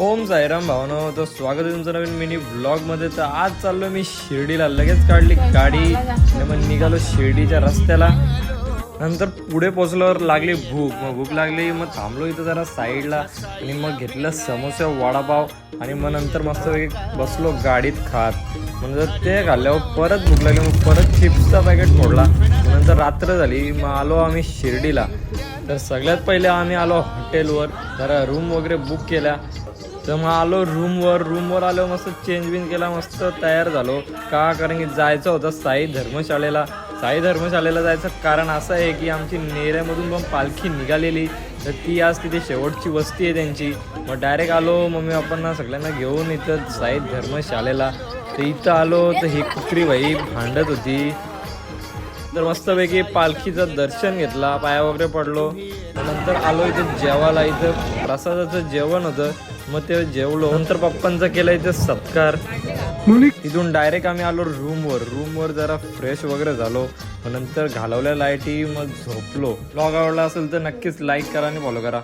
ओम साईराम भावनो, तर स्वागत आहे तुमचं नवीन मिनी ब्लॉगमध्ये। तर आज चाललो मी शिर्डीला, लगेच काढली गाडी आणि मग निघालो शिर्डीच्या रस्त्याला। नंतर पुढे पोचल्यावर लागली भूक, मग भूक लागली मग थांबलो इथं जरा साईडला आणि मग घेतलं समोसा वडापाव आणि मग नंतर मस्त बसलो गाडीत खात। म्हणजे ते खाल्ल्यावर परत भूक लागली, मग परत चिप्सचा पॅकेट फोडला। नंतर रात्र झाली, मग आलो आम्ही शिर्डीला। तर सगळ्यात पहिले आम्ही आलो हॉटेलवर, जरा रूम वगैरे बुक केल्या। तर मग आलो रूमवर आलो, मस्त चेंज बिन केला, मस्त तयार झालो। कारण की जायचं होतं साई धर्मशाळेला जायचं कारण असं आहे की आमची नेऱ्यामधून पण पालखी निघालेली, तर ती आज तिथे शेवटची वस्ती आहे त्यांची। मग डायरेक्ट आलो मम्मी पप्पांना सगळ्यांना घेऊन इथं साई धर्मशाळेला। तर इथं आलो तर ही कुत्री बाई भांडत होती। तर मस्तपैकी पालखीचं दर्शन घेतला, पाया वगैरे पडलो। नंतर आलो इथं जेवायला, इथं प्रसादाचं जेवण होतं, मग ते जेवलो। नंतर पप्पांचा केला इथं सत्कार। तिथून डायरेक्ट आम्ही आलो रूमवर जरा फ्रेश वगैरे झालो। नंतर घालवल्या लाईटी, मग झोपलो। ब्लॉग आवडला असेल तर नक्कीच लाईक करा आणि फॉलो करा।